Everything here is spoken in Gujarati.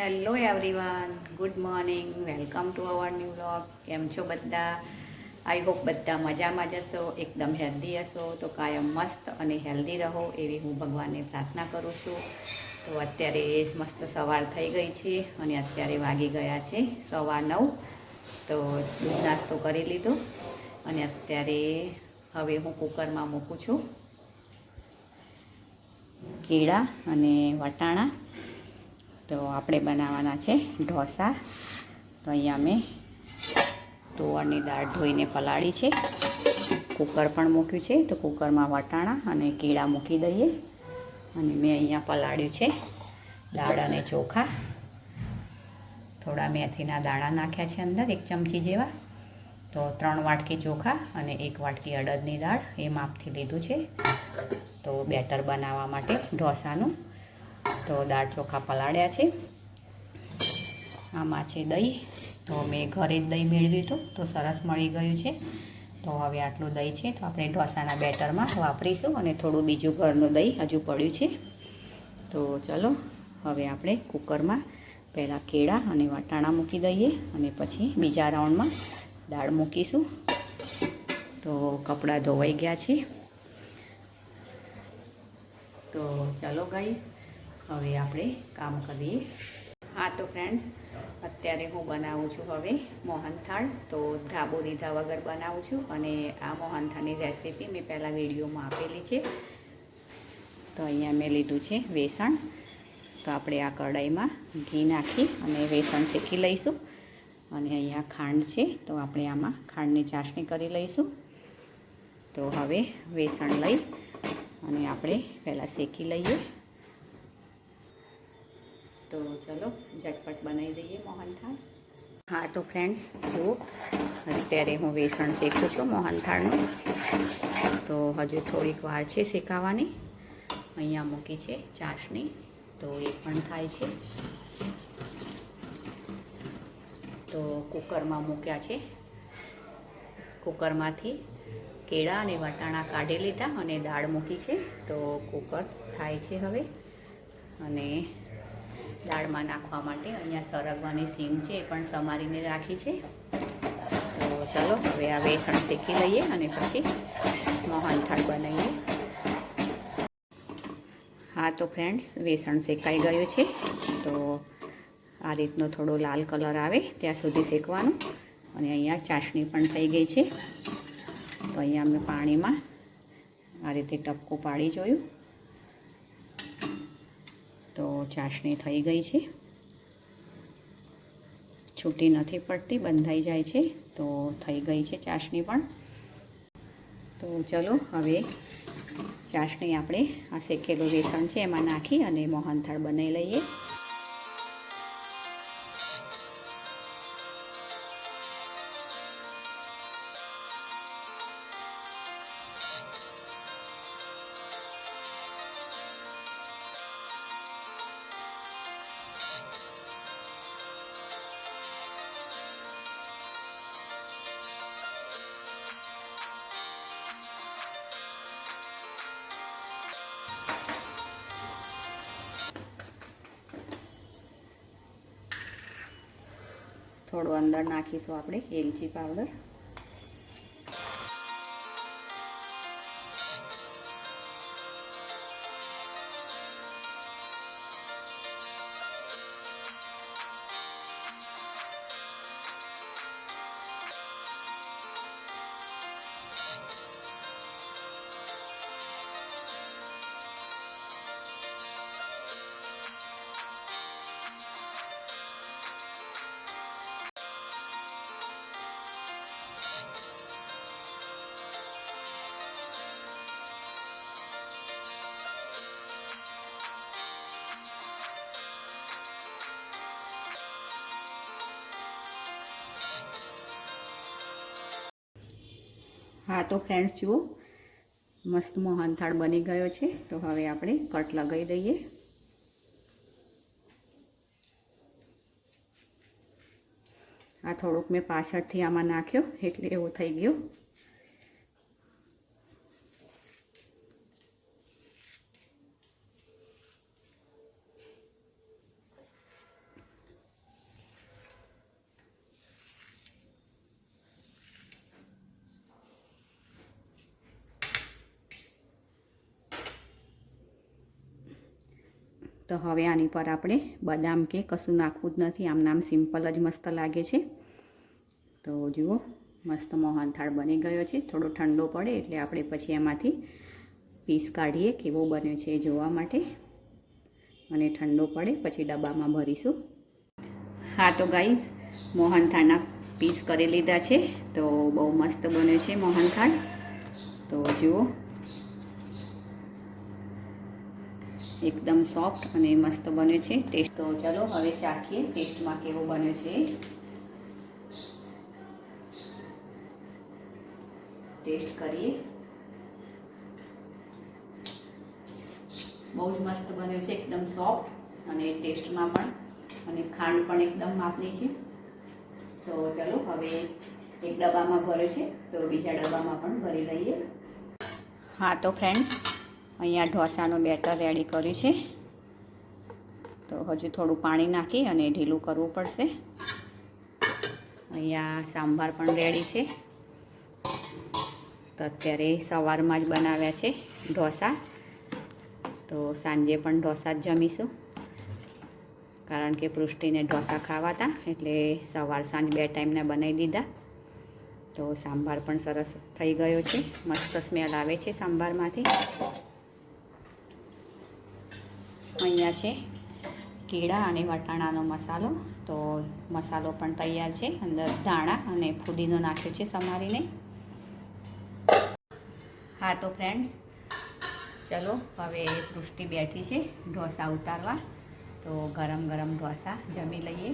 Hello everyone, good morning, welcome to our new vlog. કેમ છો બધા? આઈ હોપ બધા મજામાં જ હશો, એકદમ હેલ્ધી હશો. તો કાયમ મસ્ત અને હેલ્ધી રહો એવી હું ભગવાનને પ્રાર્થના કરું છું. તો અત્યારે મસ્ત સવાર થઈ ગઈ છે અને અત્યારે વાગી ગયા છે 9:15. તો દૂધ નાસ્તો કરી લીધો અને અત્યારે હવે હું કુકરમાં મૂકું છું કેળા અને વટાણા. તો આપણે બનાવવાના છે ઢોસા. તો અહીંયા મેં તુવરની દાળ ધોઈને પલાળી છે, કુકર પણ મૂક્યું છે. તો કુકરમાં વટાણા અને કેળા મૂકી દઈએ. અને મેં અહીંયા પલાળ્યું છે દાળ અને ચોખા. થોડા મેથીના દાણા નાખ્યા છે અંદર, 1 ચમચી જેવા. તો 3 વાટકી ચોખા અને 1 વાટકી અડદની દાળ એ માપથી લીધું છે. તો બેટર બનાવવા માટે ઢોસાનું. તો દાળ ચોખા પલાળ્યા છે. આમાં છે દહીં. તો મેં ઘરે જ દહીં મેળવ્યું હતું, તો સરસ મળી ગયું છે. તો હવે આટલું દહીં છે તો આપણે ઢોસાના બેટરમાં વાપરીશું. અને થોડું બીજું ઘરનું દહીં હજુ પડ્યું છે. તો ચલો હવે આપણે કુકરમાં પહેલાં કેળા અને વટાણા મૂકી દઈએ અને પછી બીજા રાઉન્ડમાં દાળ મૂકીશું. તો કપડાં ધોવાઈ ગયા છે. તો ચલો ગાઈસ, હવે આપણે કામ કરીએ. હા તો ફ્રેન્ડ્સ, અત્યારે હું બનાવું છું હવે મોહનથાળ. તો ધાબો દીધા વગર બનાવું છું. અને આ મોહનથાળની રેસીપી મેં પહેલાં વિડીયોમાં આપેલી છે. તો અહીંયા મેં લીધું છે વેસણ. તો આપણે આ કઢાઈમાં ઘી નાખી અને વેસણ શેકી લઈશું. અને અહીંયા ખાંડ છે, તો આપણે આમાં ખાંડની ચાસણી કરી લઈશું. તો હવે વેસણ લઈ અને આપણે પહેલાં શેકી લઈએ. તો ચલો ઝટપટ બનાવી દઈએ મોહનથાળ. હા તો ફ્રેન્ડ્સ જુઓ, અત્યારે હું વેસણ શેકું છું મોહનથાળનું. તો હજુ થોડીક વાર છે શેકાવાની. અહીંયા મૂકી છે ચાસણી, તો એ પણ થાય છે. તો કુકરમાં મૂક્યા છે. કુકરમાંથી કેળા અને વટાણા કાઢી લીધા અને દાળ મૂકી છે. તો કુકર થાય છે હવે. અને દાળમાં નાખવા માટે અહીંયા સરગવાની સીંગ છે, એ પણ સમારીને રાખી છે. તો ચાલો હવે આ વેસણ શેકી લઈએ અને પછી મોહનથાળ બનાવીએ. હા તો ફ્રેન્ડ્સ, વેસણ શેકાઈ ગયું છે. તો આ રીતનો થોડો લાલ કલર આવે ત્યાં સુધી શેકવાનું. અને અહીંયા ચાસણી પણ થઈ ગઈ છે. તો અહીંયા મેં પાણીમાં આ રીતે ટપકું પાડી જોયું. તો ચાસણી થઈ ગઈ છે, છૂટી નથી પડતી, બંધાઈ જાય છે. તો થઈ ગઈ છે ચાસણી પણ. તો ચલો હવે ચાસણી આપણે આ શેકેલું વેસણ છે એમાં નાખી અને મોહનથાળ બનાવી લઈએ. થોડું અંદર નાખીશું આપણે એલચી પાવડર. હા તો ફ્રેન્ડ્સ જુઓ, મસ્ત મોહનથાળ બની ગયો છે. તો હવે આપણે કટ લગાવી દઈએ. આ થોડુંક મેં પાછળથી આમાં નાખ્યો એટલે એવું થઈ ગયું. તો હવે આની પર આપણે બદામ કે કશું નાખવું જ નથી, આમ નામ સિમ્પલ જ મસ્ત લાગે છે. તો જુઓ મસ્ત મોહનથાળ બની ગયો છે. થોડો ઠંડો પડે એટલે આપણે પછી એમાંથી પીસ કાઢીએ કેવો બન્યો છે એ જોવા માટે, અને ઠંડો પડે પછી ડબ્બામાં ભરીશું. હા તો ગાઈઝ, મોહનથાળના પીસ કરી લીધા છે. તો બહુ મસ્ત બન્યો છે મોહનથાળ. તો જુઓ એકદમ સોફ્ટ અને મસ્ત બન્યો છે. ટેસ્ટ તો ચલો હવે ચાખીએ ટેસ્ટમાં કેવો બન્યો છે. ટેસ્ટ કરીએ. બહુ જ મસ્ત બન્યો છે, એકદમ સોફ્ટ અને ટેસ્ટમાં પણ, અને ખાંડ પણ એકદમ માપની છે. તો ચલો હવે એક ડબ્બામાં ભર્યો છે તો બીજા ડબ્બામાં પણ ભરી લઈએ. હા તો ફ્રેન્ડ્સ, અહીંયા ઢોસાનું બેટર રેડી કર્યું છે. તો હજુ થોડું પાણી નાખી અને ઢીલું કરવું પડશે. અહીંયા સાંભાર પણ રેડી છે. તો અત્યારે સવારમાં જ બનાવ્યા છે ઢોસા, તો સાંજે પણ ઢોસા જ જમીશું, કારણ કે પૃષ્ટિને ઢોસા ખાવા હતા એટલે સવાર સાંજ 2 ટાઈમના બનાવી દીધા. તો સાંભાર પણ સરસ થઈ ગયો છે, મસ્ત સ્મેલ આવે છે સાંભારમાંથી. અહીંયા છે કેળા અને વટાણાનો મસાલો. તો મસાલો પણ તૈયાર છે, અંદર ધાણા અને ફુદીનો નાખ્યો છે સમારીને. હા તો ફ્રેન્ડ્સ, ચલો હવે પૃષ્ટિ બેઠી છે ઢોસા ઉતારવા. તો ગરમ ગરમ ઢોસા જમી લઈએ.